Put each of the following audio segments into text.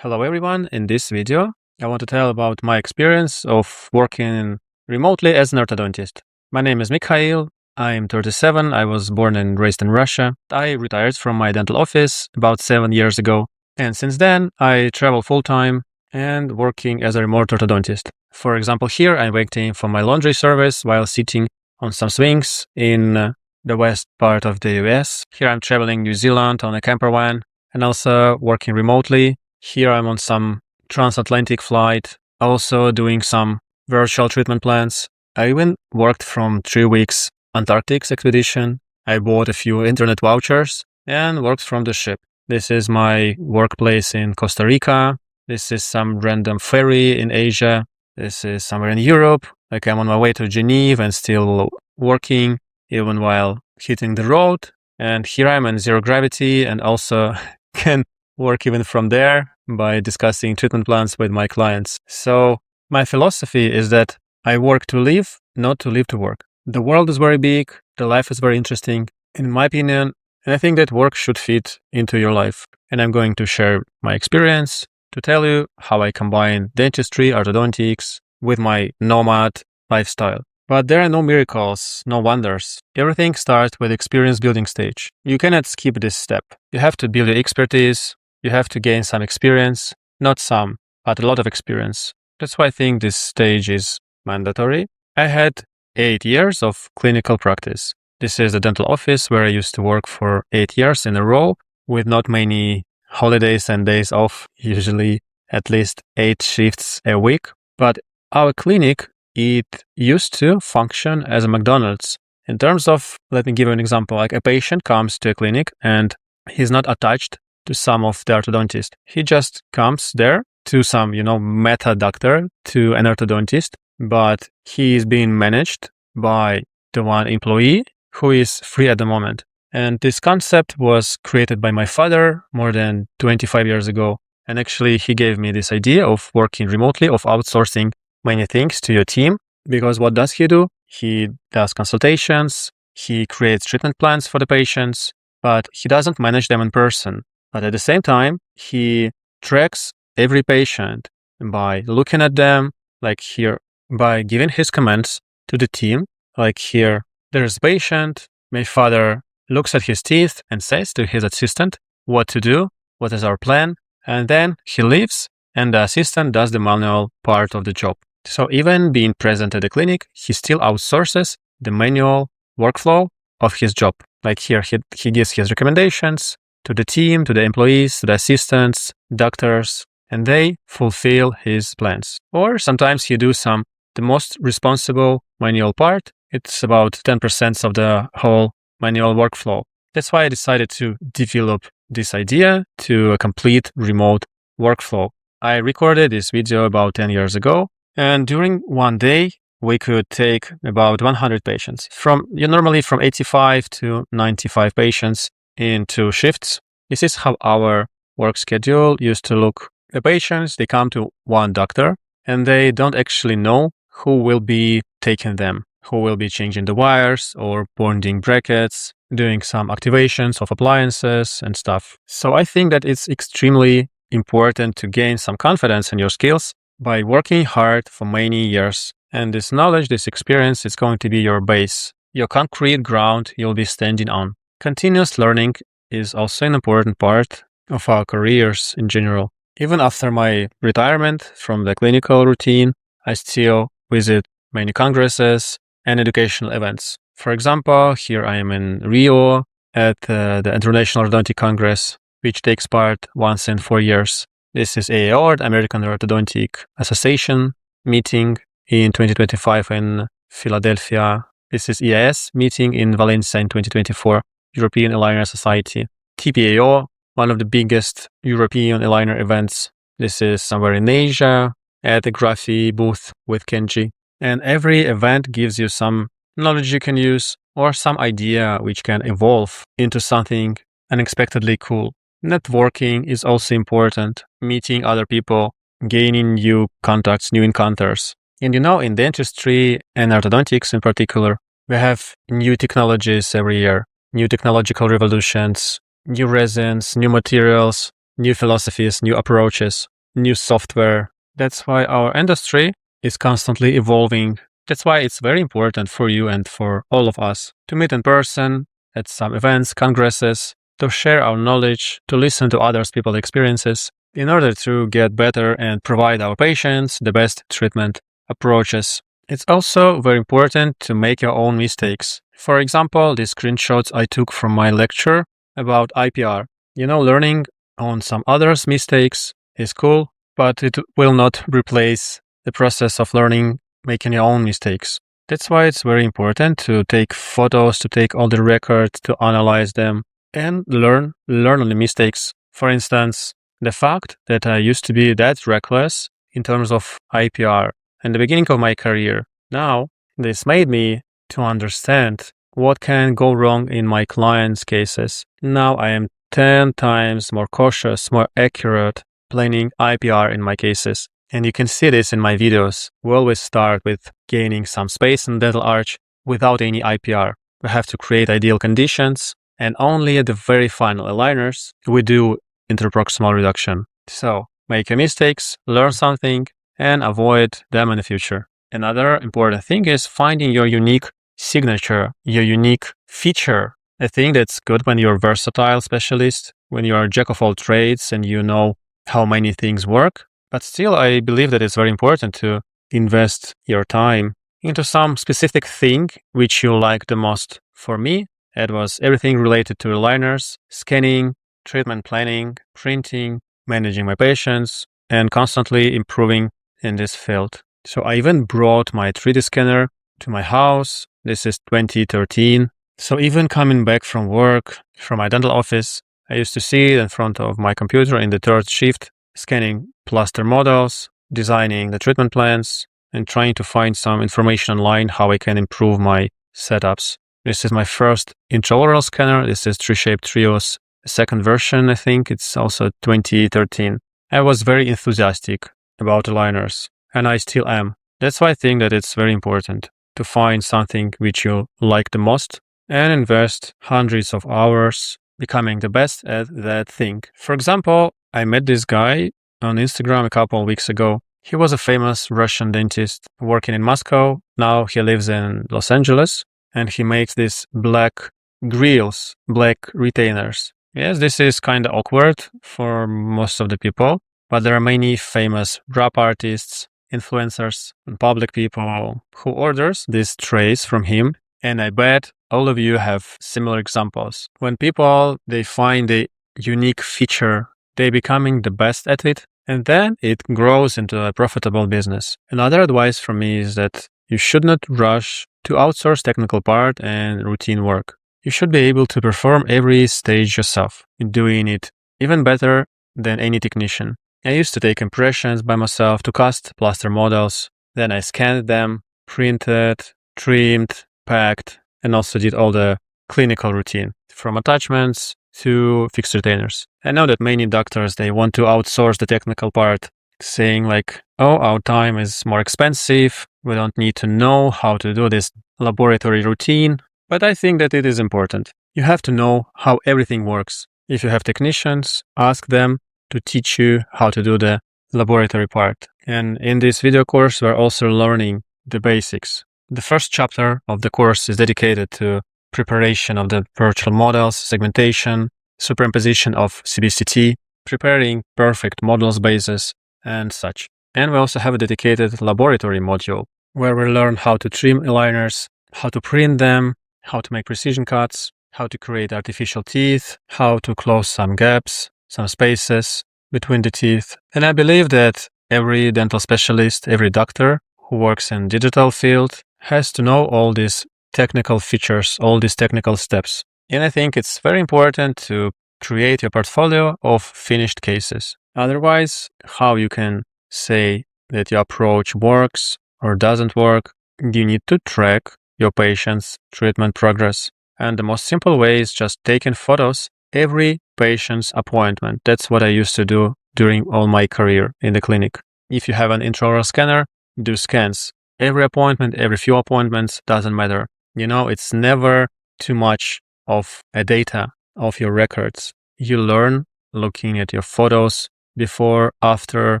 Hello everyone, in this video I want to tell about my experience of working remotely as an orthodontist. My name is Mikhail, I'm 37, I was born and raised in Russia. I retired from my dental office about 7 years ago, and since then I travel full-time and working as a remote orthodontist. For example, here I'm waiting for my laundry service while sitting on some swings in the west part of the US. Here I'm traveling New Zealand on a camper van and also working remotely. Here I'm on some transatlantic flight, also doing some virtual treatment plans. I even worked from 3 weeks Antarctic expedition. I bought a few internet vouchers and worked from the ship. This is my workplace in Costa Rica. This is some random ferry in Asia. This is somewhere in Europe. Like I'm on my way to Geneva and still working even while hitting the road. And here I'm in zero gravity and also can work even from there by discussing treatment plans with my clients. So my philosophy is that I work to live, not to live to work. The world is very big, the life is very interesting, in my opinion, and I think that work should fit into your life. And I'm going to share my experience to tell you how I combine dentistry, orthodontics with my nomad lifestyle. But there are no miracles, no wonders. Everything starts with experience building stage. You cannot skip this step. You have to build your expertise. You have to gain some experience, not some, but a lot of experience. That's why I think this stage is mandatory. I had 8 years of clinical practice. This is the dental office where I used to work for 8 years in a row with not many holidays and days off, usually at least 8 shifts a week. But our clinic, it used to function as a McDonald's. In terms of, let me give you an example, like a patient comes to a clinic and he's not attached to some of the orthodontist. He just comes there to some, meta doctor, to an orthodontist, but he is being managed by the one employee who is free at the moment. And this concept was created by my father more than 25 years ago. And actually he gave me this idea of working remotely, of outsourcing many things to your team. Because what does he do? He does consultations, he creates treatment plans for the patients, but he doesn't manage them in person. But at the same time, he tracks every patient by looking at them, like here, by giving his comments to the team. Like here, there's a patient, my father looks at his teeth and says to his assistant what to do, what is our plan, and then he leaves and the assistant does the manual part of the job. So even being present at the clinic, he still outsources the manual workflow of his job. Like here, he gives his recommendations to the team, to the employees, to the assistants, doctors, and they fulfill his plans. Or sometimes he do the most responsible manual part. It's about 10% of the whole manual workflow. That's why I decided to develop this idea to a complete remote workflow. I recorded this video about 10 years ago, and during one day, we could take about 100 patients. Normally from 85 to 95 patients in 2 shifts. This is how our work schedule used to look. The patients, they come to one doctor and they don't actually know who will be taking them, who will be changing the wires or bonding brackets, doing some activations of appliances and stuff. So I think that it's extremely important to gain some confidence in your skills by working hard for many years. And this knowledge, this experience is going to be your base, your concrete ground you'll be standing on. Continuous learning is also an important part of our careers in general. Even after my retirement from the clinical routine, I still visit many congresses and educational events. For example, here I am in Rio at the International Orthodontic Congress, which takes part once in 4 years. This is AOR, the American Orthodontic Association meeting in 2025 in Philadelphia. This is EIS meeting in Valencia in 2024, European Aligner Society. TPAO, one of the biggest European aligner events. This is somewhere in Asia at the Graphy booth with Kenji. And every event gives you some knowledge you can use or some idea which can evolve into something unexpectedly cool. Networking is also important. Meeting other people, gaining new contacts, new encounters. And in dentistry and orthodontics in particular, we have new technologies every year, new technological revolutions, new resins, new materials, new philosophies, new approaches, new software. That's why our industry is constantly evolving. That's why it's very important for you and for all of us to meet in person at some events, congresses, to share our knowledge, to listen to others people's experiences in order to get better and provide our patients the best treatment approaches. It's also very important to make your own mistakes. For example, these screenshots I took from my lecture about IPR. Learning on some others' mistakes is cool, but it will not replace the process of learning, making your own mistakes. That's why it's very important to take photos, to take all the records, to analyze them, and learn on the mistakes. For instance, the fact that I used to be that reckless in terms of IPR in the beginning of my career. Now, this made me to understand what can go wrong in my clients' cases. Now I am 10 times more cautious, more accurate planning IPR in my cases. And you can see this in my videos. We always start with gaining some space in dental arch without any IPR. We have to create ideal conditions, and only at the very final aligners we do interproximal reduction. So make your mistakes, learn something, and avoid them in the future. Another important thing is finding your unique signature, your unique feature. I think that's good when you're a versatile specialist, when you're a jack of all trades and you know how many things work. But still, I believe that it's very important to invest your time into some specific thing which you like the most. For me, it was everything related to aligners, scanning, treatment planning, printing, managing my patients, and constantly improving in this field. So I even brought my 3D scanner to my house. This is 2013. So even coming back from work, from my dental office, I used to sit in front of my computer in the third shift, scanning plaster models, designing the treatment plans, and trying to find some information online how I can improve my setups. This is my first intraoral scanner. This is Tri-Shape Trio's second version, I think. It's also 2013. I was very enthusiastic about aligners, and I still am. That's why I think that it's very important to find something which you like the most and invest hundreds of hours becoming the best at that thing. For example, I met this guy on Instagram a couple of weeks ago. He was a famous Russian dentist working in Moscow. Now he lives in Los Angeles, and he makes these black grills, black retainers. Yes, this is kind of awkward for most of the people, but there are many famous rap artists, influencers, and public people who orders these trays from him. And I bet all of you have similar examples. When people, they find a unique feature, they becoming the best at it, and then it grows into a profitable business. Another advice from me is that you should not rush to outsource technical part and routine work. You should be able to perform every stage yourself, doing it even better than any technician. I used to take impressions by myself to cast plaster models. Then I scanned them, printed, trimmed, packed, and also did all the clinical routine, from attachments to fixed retainers. I know that many doctors, they want to outsource the technical part, saying like, oh, our time is more expensive. We don't need to know how to do this laboratory routine. But I think that it is important. You have to know how everything works. If you have technicians, ask them to teach you how to do the laboratory part. And in this video course, we're also learning the basics. The first chapter of the course is dedicated to preparation of the virtual models, segmentation, superimposition of CBCT, preparing perfect models bases, and such. And we also have a dedicated laboratory module where we learn how to trim aligners, how to print them, how to make precision cuts, how to create artificial teeth, how to close some gaps, some spaces between the teeth. And I believe that every dental specialist, every doctor who works in digital field has to know all these technical features, all these technical steps. And I think it's very important to create your portfolio of finished cases. Otherwise, how you can say that your approach works or doesn't work? You need to track your patient's treatment progress. And the most simple way is just taking photos every patient's appointment. That's what I used to do during all my career in the clinic. If you have an intraoral scanner, do scans. Every appointment, every few appointments, doesn't matter. It's never too much of a data of your records. You learn looking at your photos before, after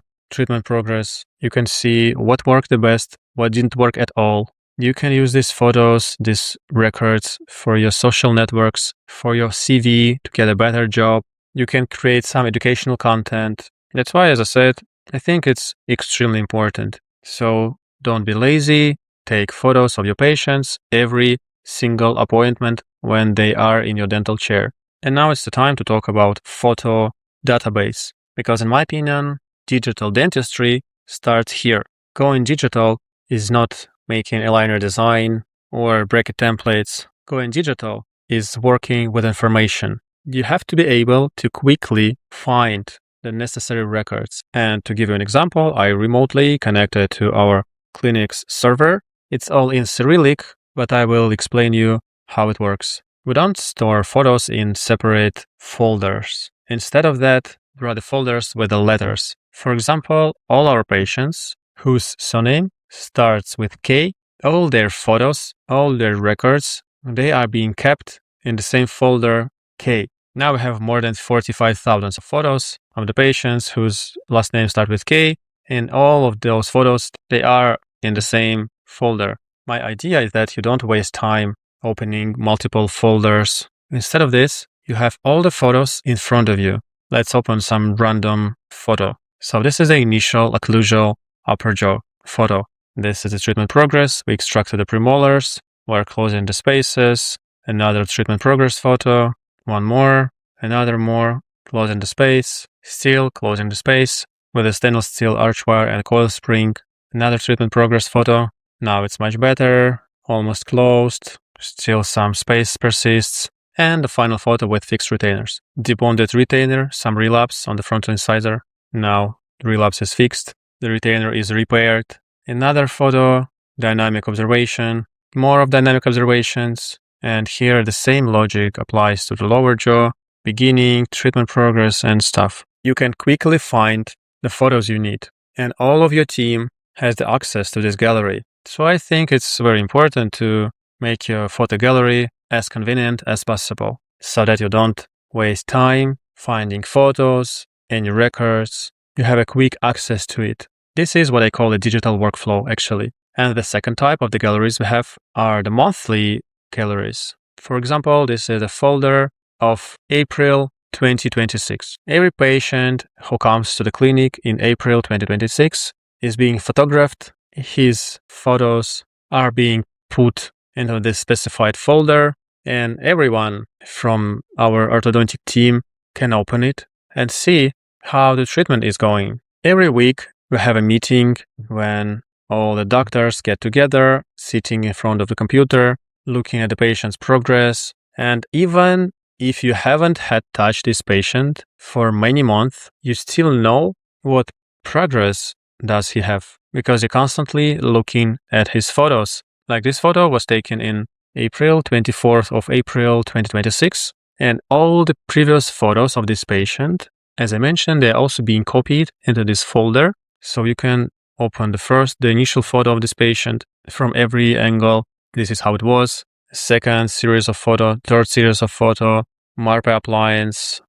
treatment progress. You can see what worked the best, what didn't work at all. You can use these photos, these records for your social networks, for your CV to get a better job. You can create some educational content. That's why, as I said, I think it's extremely important. So don't be lazy. Take photos of your patients every single appointment when they are in your dental chair. And now it's the time to talk about photo database. Because in my opinion, digital dentistry starts here. Going digital is not making aligner design or bracket templates. Going digital is working with information. You have to be able to quickly find the necessary records. And to give you an example, I remotely connected to our clinic's server. It's all in Cyrillic, but I will explain you how it works. We don't store photos in separate folders. Instead of that, there are the folders with the letters. For example, all our patients whose surname starts with K, all their photos, all their records, they are being kept in the same folder K. Now we have more than 45,000 photos of the patients whose last name starts with K, and all of those photos, they are in the same folder. My idea is that you don't waste time opening multiple folders. Instead of this, you have all the photos in front of you. Let's open some random photo. So this is the initial occlusal upper jaw photo. This is the treatment progress. We extracted the premolars. We're closing the spaces. Another treatment progress photo. One more. Another more. Closing the space. Still closing the space with a stainless steel archwire and coil spring. Another treatment progress photo. Now it's much better. Almost closed. Still some space persists. And the final photo with fixed retainers. Debonded retainer, some relapse on the frontal incisor. Now the relapse is fixed. The retainer is repaired. Another photo, dynamic observation, more of dynamic observations. And here the same logic applies to the lower jaw, beginning, treatment progress, and stuff. You can quickly find the photos you need. And all of your team has the access to this gallery. So I think it's very important to make your photo gallery as convenient as possible so that you don't waste time finding photos, any records. You have a quick access to it. This is what I call a digital workflow, actually. And the second type of the galleries we have are the monthly galleries. For example, this is a folder of April 2026. Every patient who comes to the clinic in April 2026 is being photographed. His photos are being put into this specified folder, and everyone from our orthodontic team can open it and see how the treatment is going. Every week, we have a meeting when all the doctors get together, sitting in front of the computer, looking at the patient's progress. And even if you haven't had touched this patient for many months, you still know what progress does he have, because you're constantly looking at his photos. Like this photo was taken in April 24th of April 2026, and all the previous photos of this patient, as I mentioned, they're also being copied into this folder. So you can open the initial photo of this patient from every angle. This is how it was. Second series of photo, third series of photo, MARPA appliance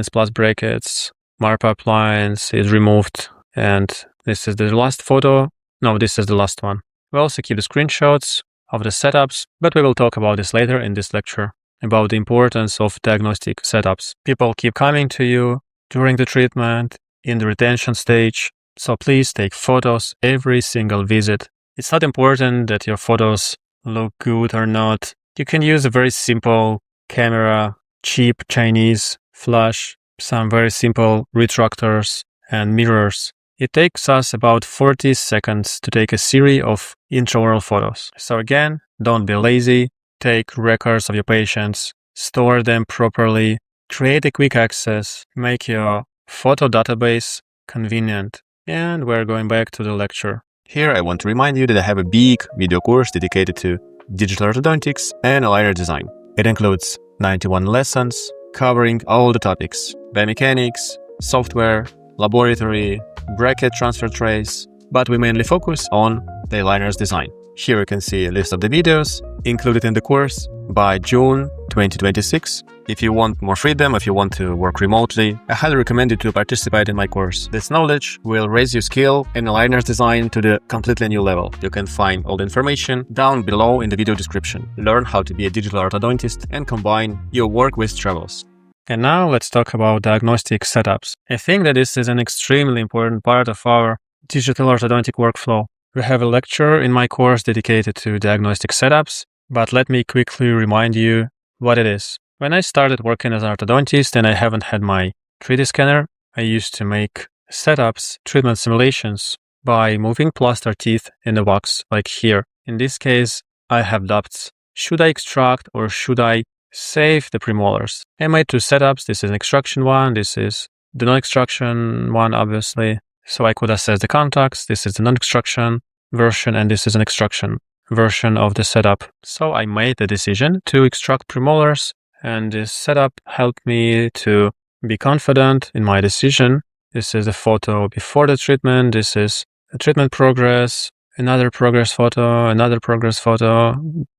plus brackets. MARPA appliance is removed, and this is the last photo. No, this is the last one. We also keep the screenshots of the setups, but we will talk about this later in this lecture, about the importance of diagnostic setups. People keep coming to you during the treatment, in the retention stage, so please take photos every single visit. It's not important that your photos look good or not. You can use a very simple camera, cheap Chinese flash, some very simple retractors and mirrors. It takes us about 40 seconds to take a series of intraoral photos. So again, don't be lazy. Take records of your patients, store them properly, create a quick access, make your photo database convenient. And we're going back to the lecture. Here I want to remind you that I have a big video course dedicated to digital orthodontics and aligner design. It includes 91 lessons covering all the topics: biomechanics, software, laboratory, bracket transfer trays, but we mainly focus on the aligners design. Here you can see a list of the videos included in the course. By June 2026. If you want more freedom, if you want to work remotely, I highly recommend you to participate in my course. This knowledge will raise your skill in aligners design to the completely new level. You can find all the information down below in the video description. Learn how to be a digital orthodontist and combine your work with travels. And now let's talk about diagnostic setups. I think that this is an extremely important part of our digital orthodontic workflow. We have a lecture in my course dedicated to diagnostic setups, but let me quickly remind you what it is. When I started working as an orthodontist and I haven't had my 3D scanner, I used to make setups, treatment simulations by moving plaster teeth in the box, like here. In this case, I have doubts. Should I extract or should I save the premolars? I made two setups. This is an extraction one. This is the non-extraction one, obviously. So I could assess the contacts. This is the non-extraction version and this is an extraction version of the setup. So I made the decision to extract premolars, and this setup helped me to be confident in my decision. This is a photo before the treatment. This is a treatment progress, another progress photo,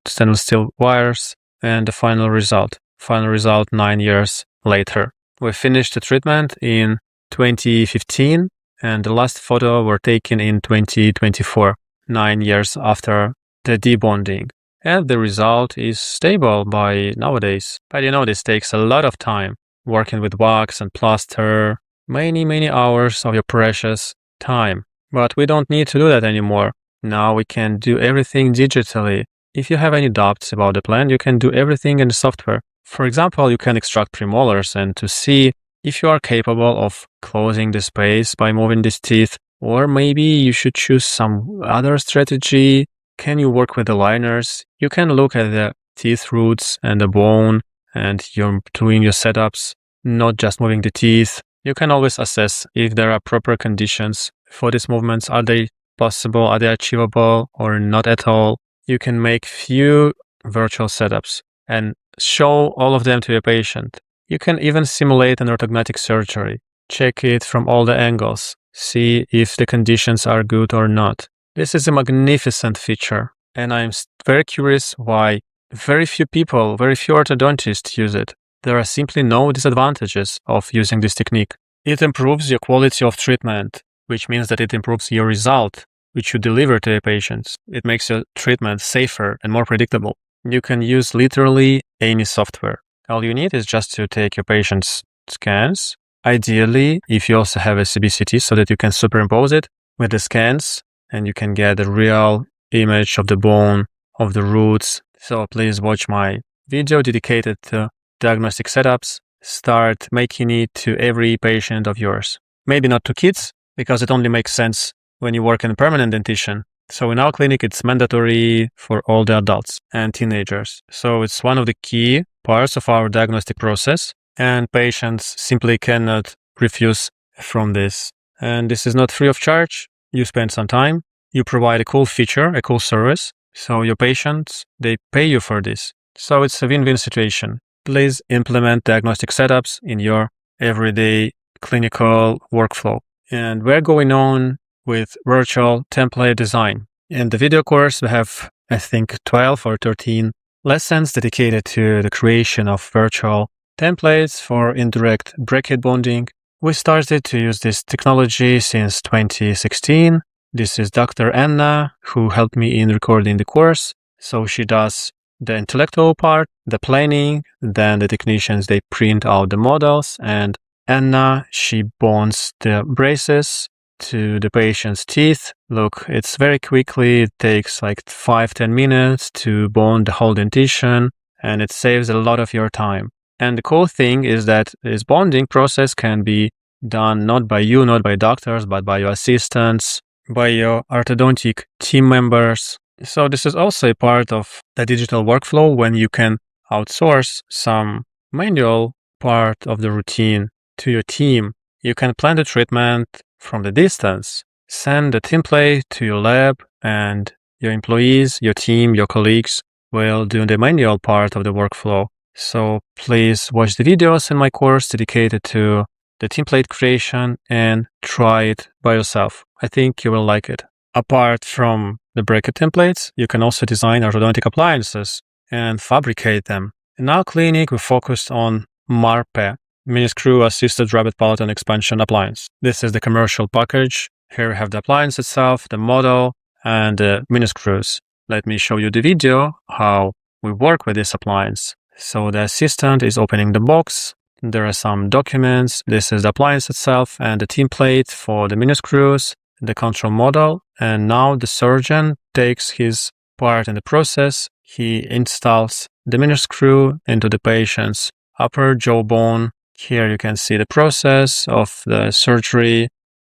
stainless steel wires, and the final result. Final result 9 years later. We finished the treatment in 2015, and the last photo were taken in 2024, 9 years after the debonding. And the result is stable by nowadays. But you know, this takes a lot of time, working with wax and plaster, many hours of your precious time. But we don't need to do that anymore. Now we can do everything digitally. If you have any doubts about the plan, you can do everything in the software. For example, you can extract premolars and to see if you are capable of closing the space by moving these teeth, or maybe you should choose some other strategy. Can you work with aligners? You can look at the teeth roots and the bone, and you're doing your setups, not just moving the teeth. You can always assess if there are proper conditions for these movements. Are they possible? Are they achievable or not at all? You can make few virtual setups and show all of them to your patient. You can even simulate an orthodontic surgery. Check it from all the angles. See if the conditions are good or not. This is a magnificent feature, and I'm very curious why very few people, very few orthodontists use it. There are simply no disadvantages of using this technique. It improves your quality of treatment, which means that it improves your result, which you deliver to your patients. It makes your treatment safer and more predictable. You can use literally any software. All you need is just to take your patient's scans. Ideally, if you also have a CBCT, so that you can superimpose it with the scans and you can get a real image of the bone, of the roots. So please watch my video dedicated to diagnostic setups. Start making it to every patient of yours. Maybe not to kids, because it only makes sense when you work in permanent dentition. So in our clinic, it's mandatory for all the adults and teenagers. So it's one of the key parts of our diagnostic process, and patients simply cannot refuse from this. And this is not free of charge. You spend some time, you provide a cool feature, a cool service. So your patients, they pay you for this. So it's a win-win situation. Please implement diagnostic setups in your everyday clinical workflow. And we're going on with virtual template design. In the video course, we have, I think, 12 or 13 lessons dedicated to the creation of virtual templates for indirect bracket bonding. We started to use this technology since 2016. This is Dr. Anna, who helped me in recording the course. So she does the intellectual part, the planning, then the technicians, they print out the models, and Anna, she bonds the braces to the patient's teeth. Look, it's very quickly, it takes like 5-10 minutes to bond the whole dentition, and it saves a lot of your time. And the cool thing is that this bonding process can be done not by you, not by doctors, but by your assistants, by your orthodontic team members. So this is also a part of the digital workflow when you can outsource some manual part of the routine to your team. You can plan the treatment from the distance, send the template to your lab, and your employees, your team, your colleagues will do the manual part of the workflow. So please watch the videos in my course dedicated to the template creation and try it by yourself. I think you will like it. Apart from the bracket templates, you can also design orthodontic appliances and fabricate them. In our clinic, we focused on MARPE, mini screw assisted rapid palatal expansion appliance. This is the commercial package. Here we have the appliance itself, the model, and the mini screws. Let me show you the video how we work with this appliance. So the assistant is opening the box. There are some documents. This is the appliance itself and the template for the mini screws, the control model. And now the surgeon takes his part in the process. He installs the mini screw into the patient's upper jawbone. Here you can see the process of the surgery.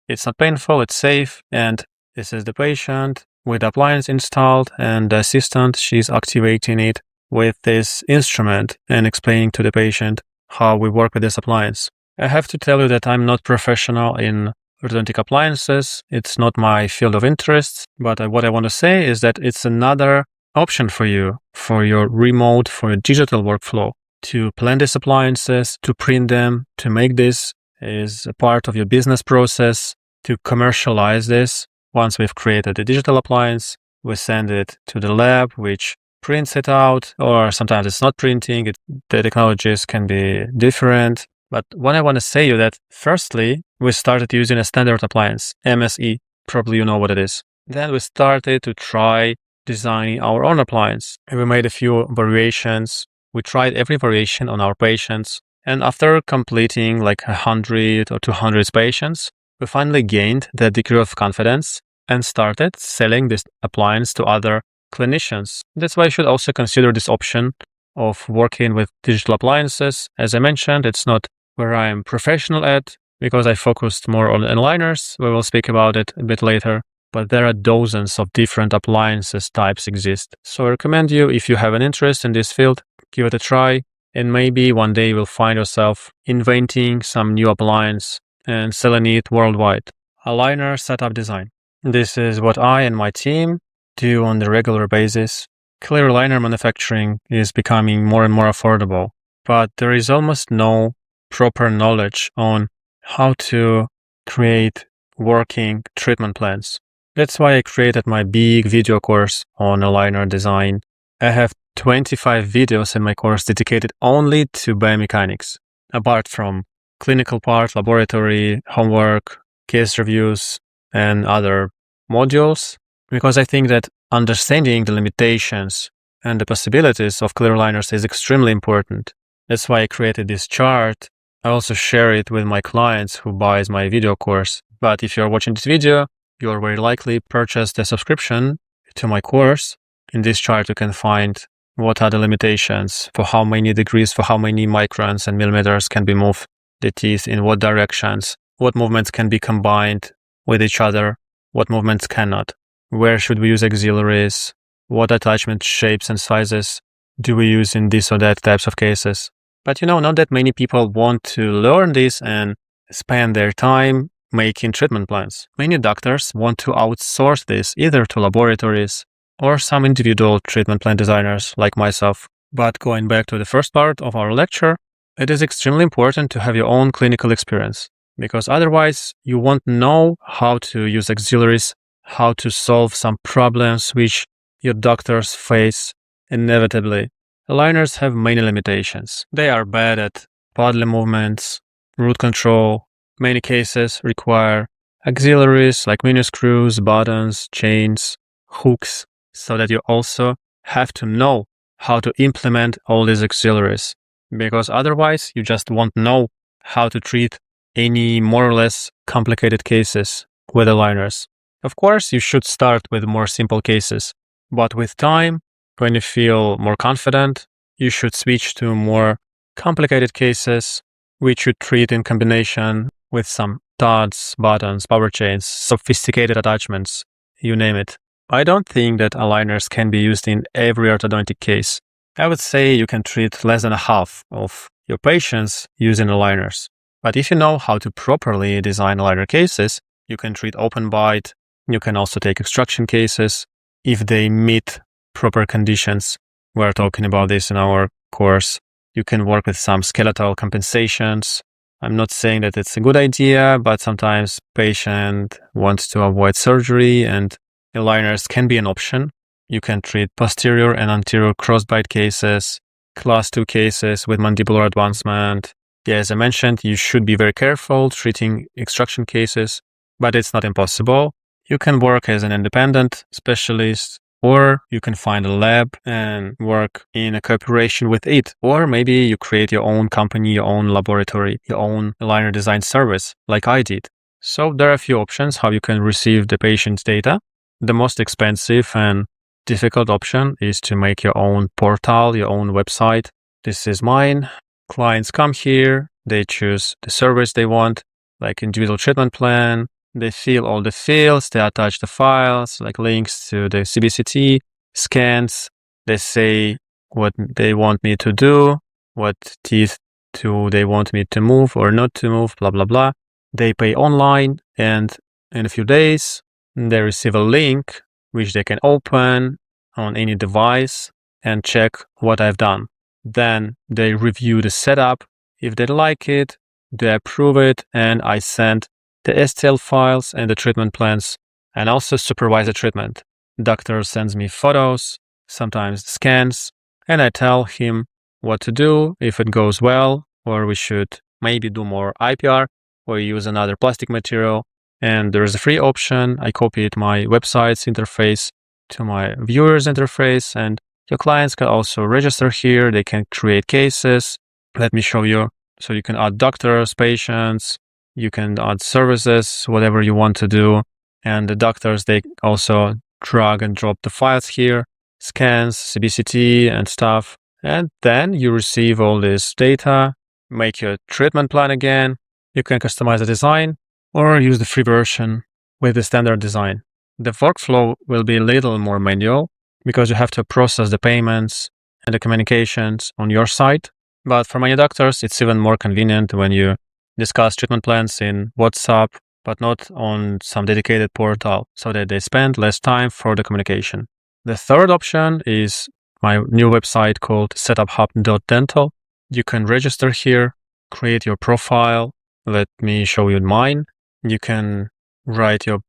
It's not painful, it's safe, and this is the patient with the appliance installed, and the assistant, she's activating it with this instrument and explaining to the patient how we work with this appliance. I have to tell you that I'm not professional in orthodontic appliances. It's not my field of interest, but what I want to say is that it's another option for you, for your remote, for your digital workflow, to plan these appliances, to print them, to make this is a part of your business process, to commercialize this. Once we've created a digital appliance, we send it to the lab, which prints it out, or sometimes it's not printing. The technologies can be different. But what I want to say you that firstly, we started using a standard appliance, MSE. Probably you know what it is. Then we started to try designing our own appliance. And we made a few variations. We tried every variation on our patients. And after completing like 100 or 200 patients, we finally gained that degree of confidence and started selling this appliance to other clinicians. That's why you should also consider this option of working with digital appliances. As I mentioned, it's not where I'm professional at because I focused more on aligners. We will speak about it a bit later, but there are dozens of different appliances types exist. So I recommend you, if you have an interest in this field, give it a try, and maybe one day you'll find yourself inventing some new appliance and selling it worldwide. Aligner setup design. This is what I and my team do on the regular basis. Clear aligner manufacturing is becoming more and more affordable, but there is almost no proper knowledge on how to create working treatment plans. That's why I created my big video course on aligner design. I have 25 videos in my course dedicated only to biomechanics, apart from clinical part, laboratory, homework, case reviews, and other modules, because I think that understanding the limitations and the possibilities of clear aligners is extremely important. That's why I created this chart. I also share it with my clients who buys my video course. But if you're watching this video, you'll very likely purchase the subscription to my course. In this chart, you can find what are the limitations, for how many degrees, for how many microns and millimeters can be moved the teeth, in what directions, what movements can be combined with each other, what movements cannot, where should we use auxiliaries, what attachment shapes and sizes do we use in this or that types of cases. But not that many people want to learn this and spend their time making treatment plans. Many doctors want to outsource this either to laboratories or some individual treatment plan designers like myself. But going back to the first part of our lecture, it is extremely important to have your own clinical experience, because otherwise you won't know how to use auxiliaries, how to solve some problems which your doctors face inevitably. Aligners have many limitations. They are bad at bodily movements, root control. Many cases require auxiliaries like mini screws, buttons, chains, hooks, so that you also have to know how to implement all these auxiliaries, because otherwise you just won't know how to treat any more or less complicated cases with aligners. Of course, you should start with more simple cases, but with time, when you feel more confident, you should switch to more complicated cases, which you treat in combination with some studs, buttons, power chains, sophisticated attachments, you name it. I don't think that aligners can be used in every orthodontic case. I would say you can treat less than a half of your patients using aligners. But if you know how to properly design aligner cases, you can treat open bite. You can also take extraction cases if they meet proper conditions. We're talking about this in our course. You can work with some skeletal compensations. I'm not saying that it's a good idea, but sometimes patient wants to avoid surgery and aligners can be an option. You can treat posterior and anterior crossbite cases, class 2 cases with mandibular advancement. Yeah, as I mentioned, you should be very careful treating extraction cases, but it's not impossible. You can work as an independent specialist, or you can find a lab and work in a cooperation with it. Or maybe you create your own company, your own laboratory, your own aligner design service, like I did. So there are a few options how you can receive the patient's data. The most expensive and difficult option is to make your own portal, your own website. This is mine. Clients come here, they choose the service they want, like individual treatment plan. They fill all the fields, they attach the files, like links to the CBCT, scans. They say what they want me to do, what teeth do they want me to move or not to move, blah, blah, blah. They pay online, and in a few days, they receive a link which they can open on any device and check what I've done. Then they review the setup. If they like it, they approve it, and I send the STL files and the treatment plans, and also supervise the treatment. Doctor sends me photos, sometimes scans, and I tell him what to do if it goes well, or we should maybe do more IPR or use another plastic material. And there is a free option. I copied my website's interface to my viewer's interface, and your clients can also register here. They can create cases. Let me show you. So you can add doctors, patients, you can add services, whatever you want to do. And the doctors, they also drag and drop the files here, scans, CBCT and stuff. And then you receive all this data, make your treatment plan again. You can customize the design or use the free version with the standard design. The workflow will be a little more manual because you have to process the payments and the communications on your side. But for many doctors, it's even more convenient when you discuss treatment plans in WhatsApp, but not on some dedicated portal, so that they spend less time for the communication. The third option is my new website called setuphub.dental. You can register here, create your profile. Let me show you mine. You can write your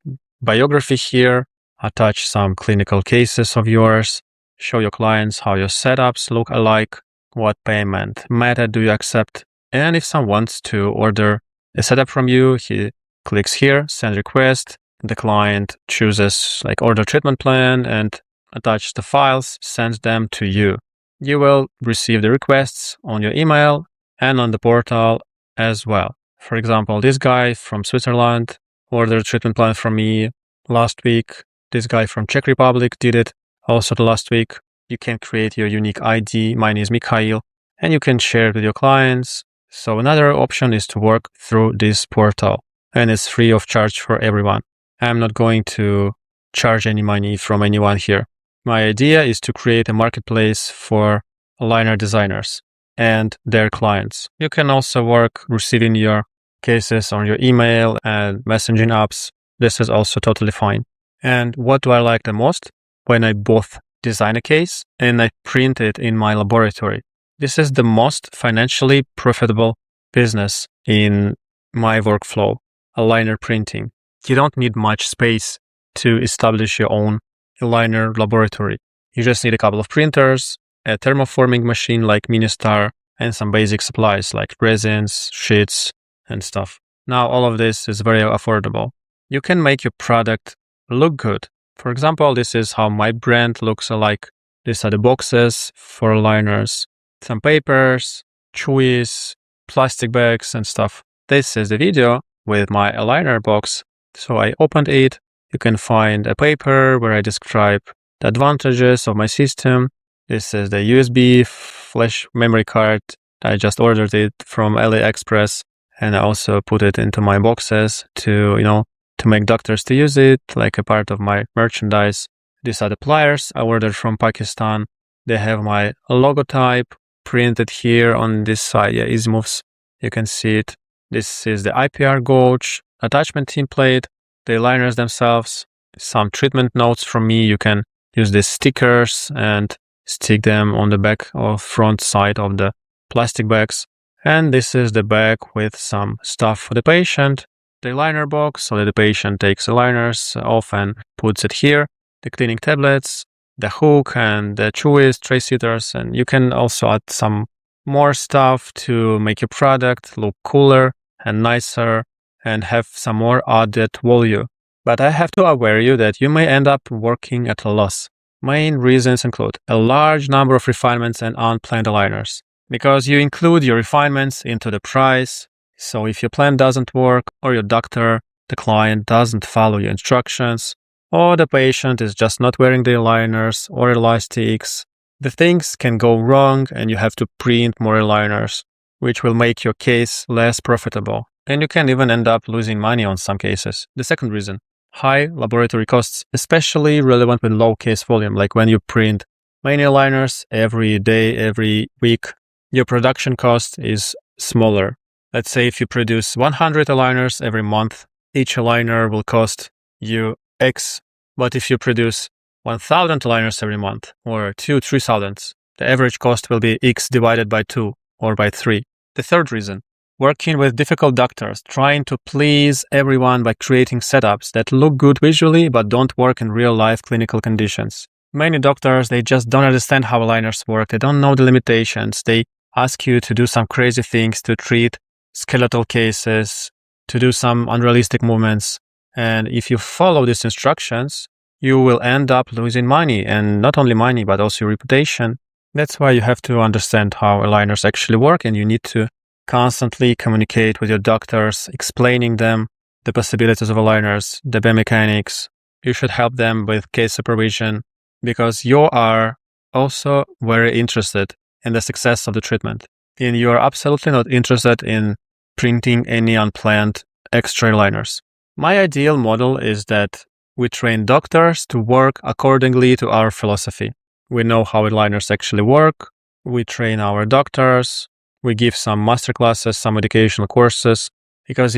biography here, attach some clinical cases of yours, show your clients how your setups look alike, what payment method do you accept, and if someone wants to order a setup from you, he clicks here, send request, the client chooses like order treatment plan and attach the files, sends them to you. You will receive the requests on your email and on the portal as well. For example, this guy from Switzerland ordered a treatment plan from me last week. This guy from Czech Republic did it also the last week. You can create your unique ID. Mine is Mikhail, and you can share it with your clients. So another option is to work through this portal, and it's free of charge for everyone. I'm not going to charge any money from anyone here. My idea is to create a marketplace for aligner designers and their clients. You can also work receiving your cases on your email and messaging apps. This is also totally fine. And what do I like the most? When I both design a case and I print it in my laboratory. This is the most financially profitable business in my workflow, aligner printing. You don't need much space to establish your own aligner laboratory. You just need a couple of printers, a thermoforming machine like Ministar, and some basic supplies like resins, sheets, and stuff. Now all of this is very affordable. You can make your product look good. For example, this is how my brand looks like. These are the boxes for aligners, some papers, chewies, plastic bags and stuff. This is the video with my aligner box. So I opened it. You can find a paper where I describe the advantages of my system. This is the USB flash memory card. I just ordered it from AliExpress, and I also put it into my boxes to make doctors to use it like a part of my merchandise. These are the pliers I ordered from Pakistan. They have my logotype printed here on this side. Yeah, easy moves. You can see it. This is the IPR gauge, attachment template, the aligners themselves, some treatment notes from me. You can use these stickers and stick them on the back or front side of the plastic bags. And this is the bag with some stuff for the patient. The aligner box, so that the patient takes aligners off and puts it here. The cleaning tablets, the hook and the chewies, tray sitters, and you can also add some more stuff to make your product look cooler and nicer and have some more added value. But I have to aware you that you may end up working at a loss. Main reasons include a large number of refinements and unplanned aligners, because you include your refinements into the price. So if your plan doesn't work, or your doctor, the client, doesn't follow your instructions, or the patient is just not wearing the aligners or elastics, the things can go wrong and you have to print more aligners, which will make your case less profitable. And you can even end up losing money on some cases. The second reason, high laboratory costs, especially relevant with low case volume, like when you print many aligners every day, every week, your production cost is smaller. Let's say if you produce 100 aligners every month, each aligner will cost you X. But if you produce 1,000 aligners every month, or 3,000, the average cost will be X divided by 2 or by 3. The third reason, working with difficult doctors, trying to please everyone by creating setups that look good visually but don't work in real-life clinical conditions. Many doctors, they just don't understand how aligners work. They don't know the limitations. They ask you to do some crazy things, to treat skeletal cases, to do some unrealistic movements. And if you follow these instructions, you will end up losing money, and not only money, but also your reputation. That's why you have to understand how aligners actually work, and you need to constantly communicate with your doctors, explaining them the possibilities of aligners, the biomechanics. You should help them with case supervision, because you are also very interested in the success of the treatment. And you are absolutely not interested in printing any unplanned extra aligners. My ideal model is that we train doctors to work accordingly to our philosophy. We know how aligners actually work. We train our doctors. We give some masterclasses, some educational courses, because,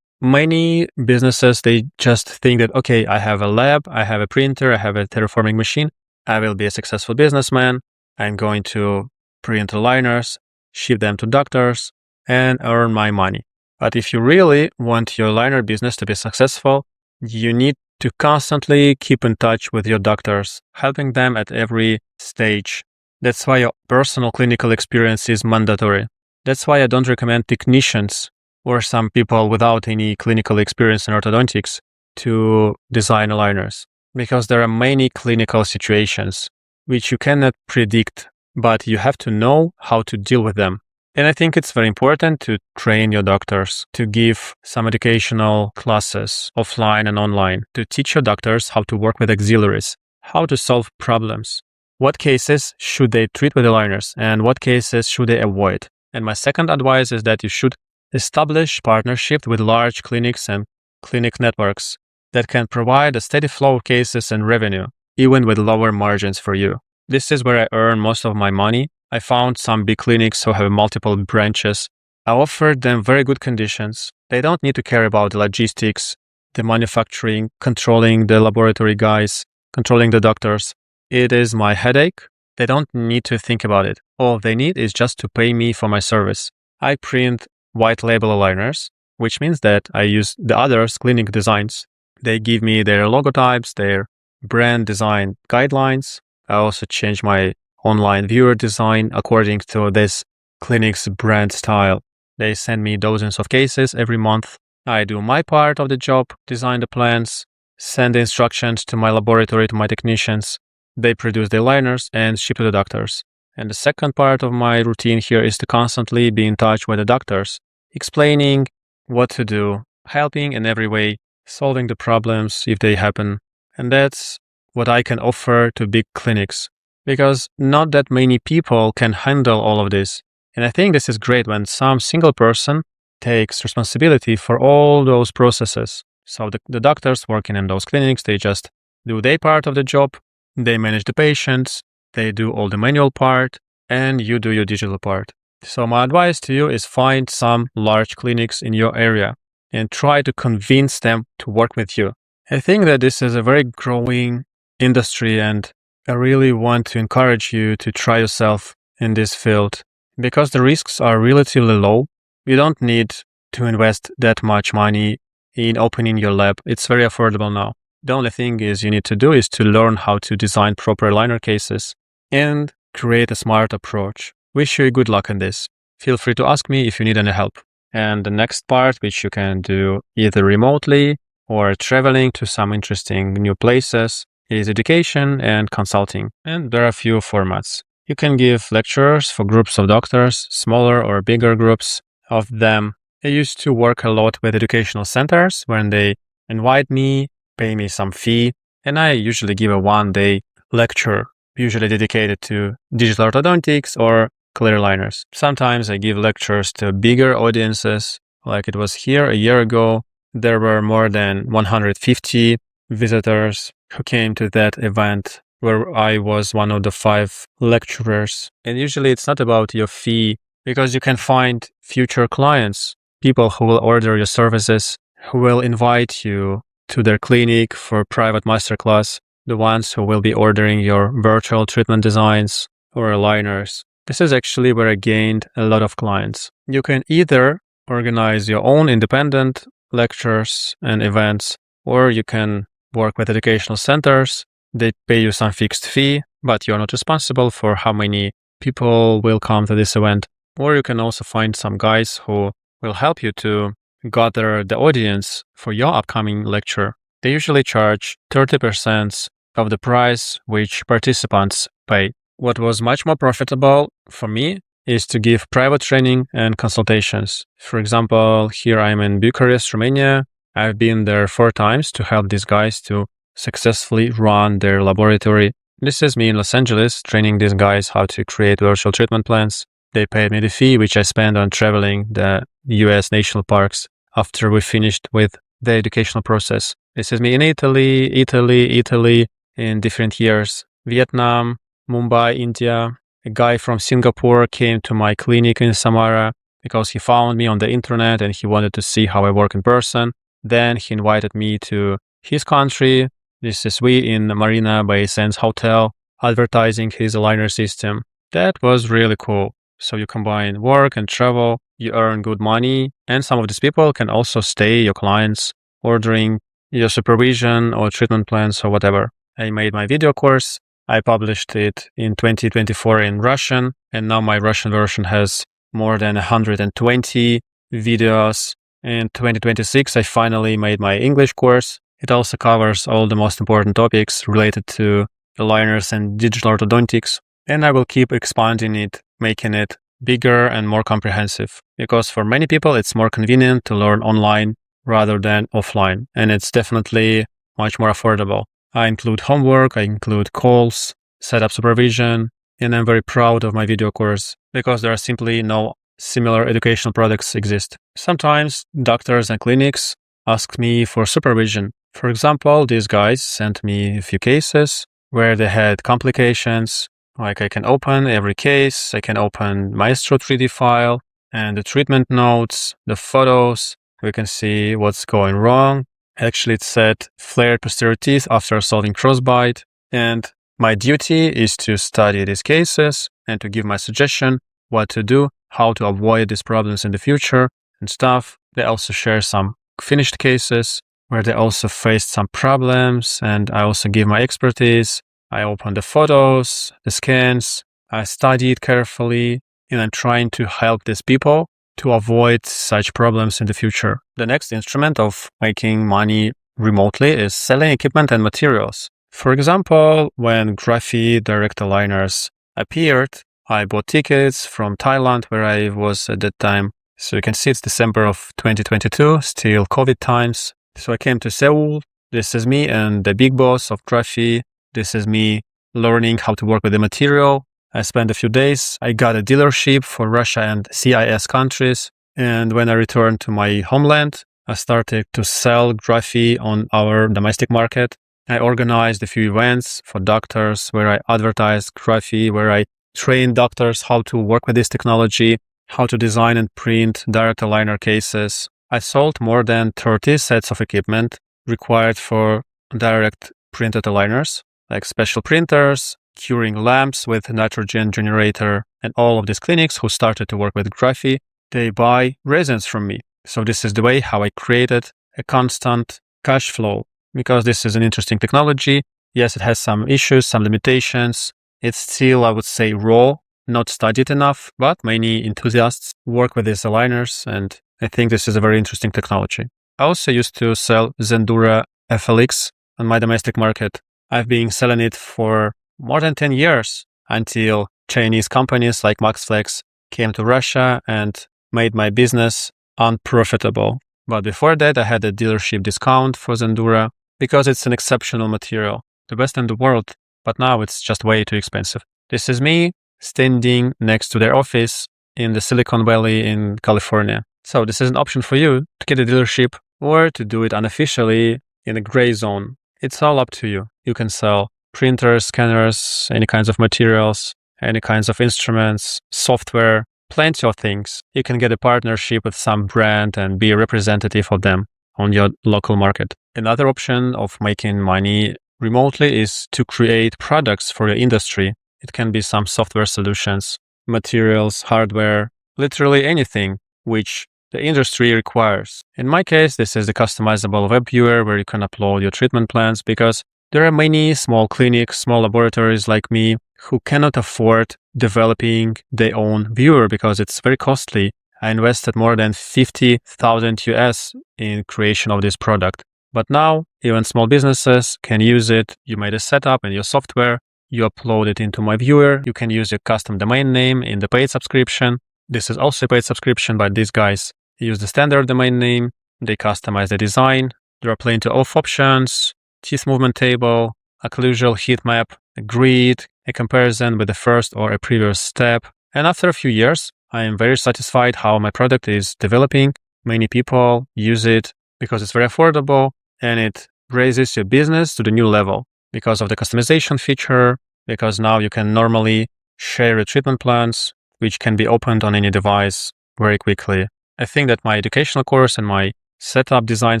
many businesses, they just think that, okay, I have a lab, I have a printer, I have a terraforming machine. I will be a successful businessman. I'm going to print aligners, ship them to doctors, and earn my money. But if you really want your aligner business to be successful, you need to constantly keep in touch with your doctors, helping them at every stage. That's why your personal clinical experience is mandatory. That's why I don't recommend technicians or some people without any clinical experience in orthodontics to design aligners, because there are many clinical situations which you cannot predict, but you have to know how to deal with them. And I think it's very important to train your doctors, to give some educational classes offline and online, to teach your doctors how to work with auxiliaries, how to solve problems, what cases should they treat with aligners, and what cases should they avoid. And my second advice is that you should establish partnership with large clinics and clinic networks that can provide a steady flow of cases and revenue, even with lower margins for you. This is where I earn most of my money. I found some big clinics who have multiple branches. I offered them very good conditions. They don't need to care about the logistics, the manufacturing, controlling the laboratory guys, controlling the doctors. It is my headache. They don't need to think about it. All they need is just to pay me for my service. I print white label aligners, which means that I use the others' clinic designs. They give me their logotypes, their brand design guidelines. I also change my online viewer design according to this clinic's brand style. They send me dozens of cases every month. I do my part of the job, design the plans, send the instructions to my laboratory, to my technicians. They produce the aligners and ship to the doctors. And the second part of my routine here is to constantly be in touch with the doctors, explaining what to do, helping in every way, solving the problems if they happen. And that's what I can offer to big clinics, because not that many people can handle all of this. And I think this is great when some single person takes responsibility for all those processes. So the doctors working in those clinics, they just do their part of the job, they manage the patients, they do all the manual part, and you do your digital part. So my advice to you is find some large clinics in your area and try to convince them to work with you. I think that this is a very growing industry, and I really want to encourage you to try yourself in this field, because the risks are relatively low. You don't need to invest that much money in opening your lab. It's very affordable now. The only thing is you need to do is to learn how to design proper aligner cases and create a smart approach. Wish you good luck in this. Feel free to ask me if you need any help. And the next part, which you can do either remotely or traveling to some interesting new places, is education and consulting. And there are a few formats. You can give lectures for groups of doctors, smaller or bigger groups of them. I used to work a lot with educational centers when they invite me, pay me some fee, and I usually give a one-day lecture, usually dedicated to digital orthodontics or clear aligners. Sometimes I give lectures to bigger audiences, like it was here a year ago. There were more than 150 visitors who came to that event where I was one of the 5 lecturers. And usually it's not about your fee, because you can find future clients, people who will order your services, who will invite you to their clinic for private masterclass, the ones who will be ordering your virtual treatment designs or aligners. This is actually where I gained a lot of clients. You can either organize your own independent lectures and events, or you can work with educational centers. They pay you some fixed fee, but you're not responsible for how many people will come to this event. Or you can also find some guys who will help you to gather the audience for your upcoming lecture. They usually charge 30% of the price which participants pay. What was much more profitable for me is to give private training and consultations. For example, here I'm in Bucharest, Romania. I've been there 4 times to help these guys to successfully run their laboratory. This is me in Los Angeles training these guys how to create virtual treatment plans. They paid me the fee which I spent on traveling the US national parks after we finished with the educational process. This is me in Italy in different years, Vietnam, Mumbai, India. A guy from Singapore came to my clinic in Samara because he found me on the internet and he wanted to see how I work in person. Then he invited me to his country. This is we in Marina Bay Sands Hotel, advertising his aligner system. That was really cool. So you combine work and travel, you earn good money, and some of these people can also stay your clients, ordering your supervision or treatment plans or whatever. I made my video course. I published it in 2024 in Russian, and now my Russian version has more than 120 videos. In 2026, I finally made my English course. It also covers all the most important topics related to aligners and digital orthodontics, and I will keep expanding it, making it bigger and more comprehensive, because for many people it's more convenient to learn online rather than offline, and it's definitely much more affordable. I include homework, I include calls, setup supervision, and I'm very proud of my video course because there are simply no similar educational products exist. Sometimes doctors and clinics ask me for supervision. For example, these guys sent me a few cases where they had complications. Like I can open every case, I can open Maestro 3D file and the treatment notes, the photos. We can see what's going wrong. Actually, it said flared posterior teeth after solving crossbite. And my duty is to study these cases and to give my suggestion what to do, how to avoid these problems in the future and stuff. They also share some finished cases where they also faced some problems, and I also give my expertise. I open the photos, the scans, I study it carefully, and I'm trying to help these people to avoid such problems in the future. The next instrument of making money remotely is selling equipment and materials. For example, when Graphy direct aligners appeared, I bought tickets from Thailand, where I was at that time. So you can see it's December of 2022, still COVID times. So I came to Seoul. This is me and the big boss of Graphy. This is me learning how to work with the material. I spent a few days. I got a dealership for Russia and CIS countries. And when I returned to my homeland, I started to sell Graphy on our domestic market. I organized a few events for doctors where I advertised Graphy, where I trained doctors how to work with this technology, how to design and print direct aligner cases. I sold more than 30 sets of equipment required for direct printed aligners, like special printers, curing lamps with nitrogen generator, and all of these clinics who started to work with Graphy, they buy resins from me. So this is the way how I created a constant cash flow, because this is an interesting technology. Yes, it has some issues, some limitations. It's still, I would say, raw, not studied enough, but many enthusiasts work with these aligners, and I think this is a very interesting technology. I also used to sell Zendura FLX on my domestic market. I've been selling it for more than 10 years until Chinese companies like MaxFlex came to Russia and made my business unprofitable. But before that, I had a dealership discount for Zendura because it's an exceptional material, the best in the world, but now it's just way too expensive. This is me standing next to their office in the Silicon Valley in California. So this is an option for you to get a dealership or to do it unofficially in a gray zone. It's all up to you. You can sell printers, scanners, any kinds of materials, any kinds of instruments, software, plenty of things. You can get a partnership with some brand and be a representative of them on your local market. Another option of making money remotely is to create products for your industry. It can be some software solutions, materials, hardware, literally anything which the industry requires. In my case, this is the customizable web viewer where you can upload your treatment plans, because there are many small clinics, small laboratories like me who cannot afford developing their own viewer because it's very costly. I invested more than 50,000 US in creation of this product. But now even small businesses can use it. You made a setup in your software, you upload it into my viewer, you can use your custom domain name in the paid subscription. This is also a paid subscription, but these guys use the standard domain name, they customize the design. There are plenty of options, teeth movement table, occlusal heat map, a grid, a comparison with the first or a previous step. And after a few years, I am very satisfied how my product is developing. Many people use it because it's very affordable and it raises your business to the new level because of the customization feature, because now you can normally share your treatment plans, which can be opened on any device very quickly. I think that my educational course and my setup design